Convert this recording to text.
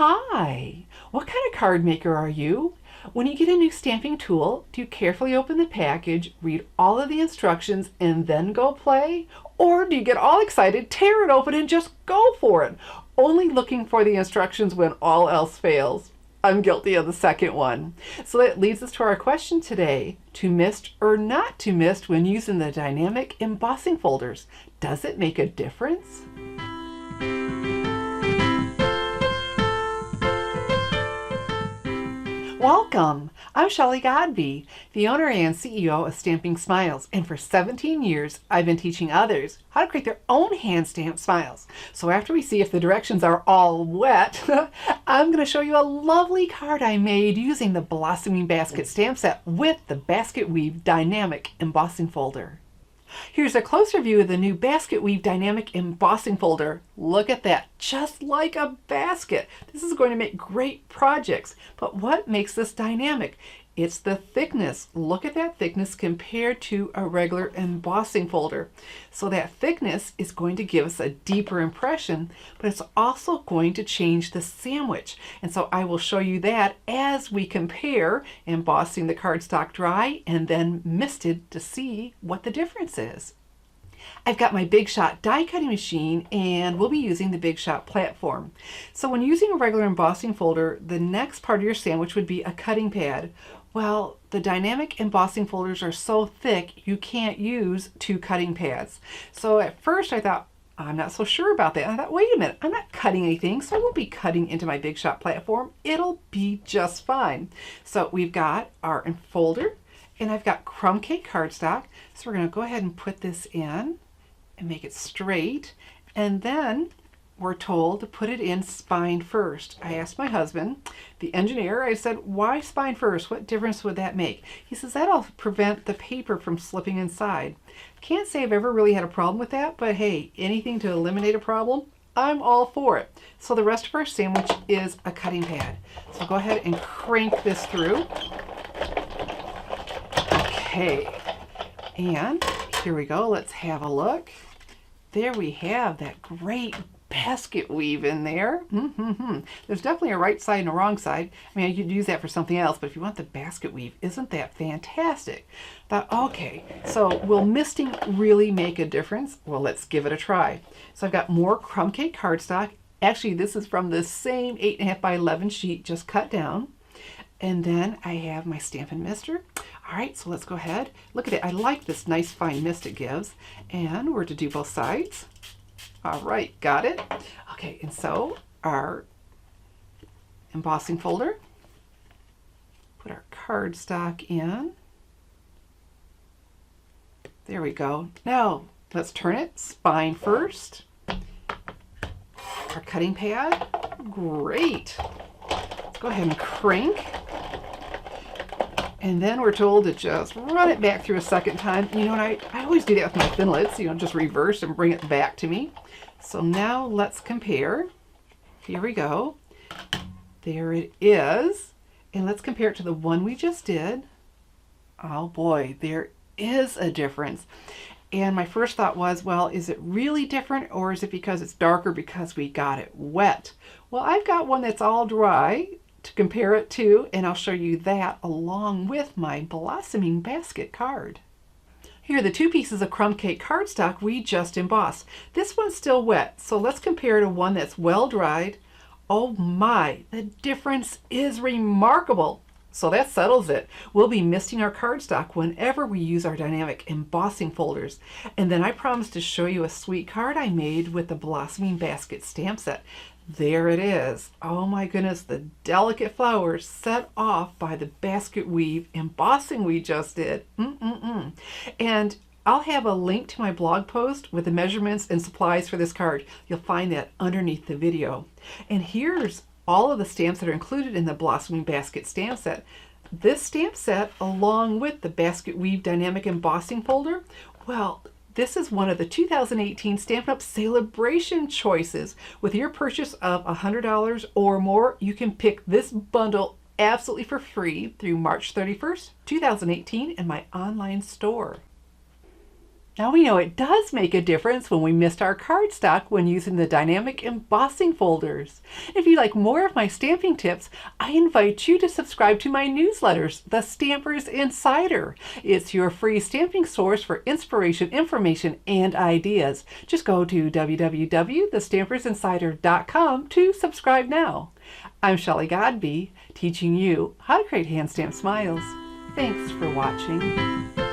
Hi! What kind of card maker are you? When you get a new stamping tool, do you carefully open the package, read all of the instructions, and then go play? Or do you get all excited, tear it open, and just go for it, only looking for the instructions when all else fails? I'm guilty of the second one. So that leads us to our question today. To mist or not to mist when using the dynamic embossing folders? Does it make a difference? Welcome! I'm Shelley Godby, the owner and CEO of Stamping Smiles, and for 17 years I've been teaching others how to create their own hand-stamped smiles. So after we see if the directions are all wet, I'm going to show you a lovely card I made using the Blossoming Basket stamp set with the Basket Weave Dynamic Embossing Folder. Here's a closer view of the new Basket Weave Dynamic Embossing Folder. Look at that, just like a basket. This is going to make great projects. But what makes this dynamic? It's the thickness. Look at that thickness compared to a regular embossing folder. So that thickness is going to give us a deeper impression, but it's also going to change the sandwich. And so I will show you that as we compare embossing the cardstock dry and then misted to see what the difference is. I've got my Big Shot die cutting machine and we'll be using the Big Shot platform. So when using a regular embossing folder, the next part of your sandwich would be a cutting pad. Well, the dynamic embossing folders are so thick you can't use two cutting pads. So at first I thought, I'm not so sure about that. And I thought, wait a minute, I'm not cutting anything, so I won't be cutting into my Big Shot platform. It'll be just fine. So we've got our folder and I've got crumb cake cardstock. So we're going to go ahead and put this in and make it straight. And then we're told to put it in spine first. I asked my husband, the engineer, I said, why spine first? What difference would that make? He says, that'll prevent the paper from slipping inside. Can't say I've ever really had a problem with that, but hey, anything to eliminate a problem, I'm all for it. So the rest of our sandwich is a cutting pad. So go ahead and crank this through. Okay, and here we go. Let's have a look. There we have that great basket weave in there. There's definitely a right side and a wrong side. I mean, you could use that for something else, but if you want the basket weave, isn't that fantastic? Thought, okay, so will misting really make a difference? Well, let's give it a try. So I've got more crumb cake cardstock. Actually, this is from the same 8.5 by 11 sheet, just cut down. And then I have my Stampin' Mister. All right, so let's go ahead. Look at it. I like this nice fine mist it gives. And we're to do both sides. All right, got it. Okay, and so our embossing folder. Put our cardstock in. There we go. Now, let's turn it spine first. Our cutting pad. Great. Let's go ahead and crank. And then we're told to just run it back through a second time. You know, and I always do that with my thinlits, you know, just reverse and bring it back to me. So now let's compare. Here we go. There it is. And let's compare it to the one we just did. Oh boy, there is a difference. And my first thought was, well, is it really different or is it because it's darker because we got it wet? Well, I've got one that's all dry to compare it to, and I'll show you that along with my Blossoming Basket card. Here are the two pieces of crumb cake cardstock we just embossed. This one's still wet, so let's compare to one that's well dried. Oh my, the difference is remarkable. So that settles it. We'll be misting our cardstock whenever we use our dynamic embossing folders. And then I promised to show you a sweet card I made with the Blossoming Basket stamp set. There it is. Oh my goodness, the delicate flowers set off by the basket weave embossing we just did. And I'll have a link to my blog post with the measurements and supplies for this card. You'll find that underneath the video. And here's all of the stamps that are included in the Blossoming Basket stamp set. This stamp set, along with the Basket Weave Dynamic Embossing Folder, well, this is one of the 2018 Stampin' Up! Celebration choices. With your purchase of $100 or more, you can pick this bundle absolutely for free through March 31st, 2018 in my online store. Now we know it does make a difference when we missed our cardstock when using the dynamic embossing folders. If you'd like more of my stamping tips, I invite you to subscribe to my newsletters, The Stampers Insider. It's your free stamping source for inspiration, information, and ideas. Just go to www.thestampersinsider.com to subscribe now. I'm Shelley Godby, teaching you how to create hand stamped smiles. Thanks for watching.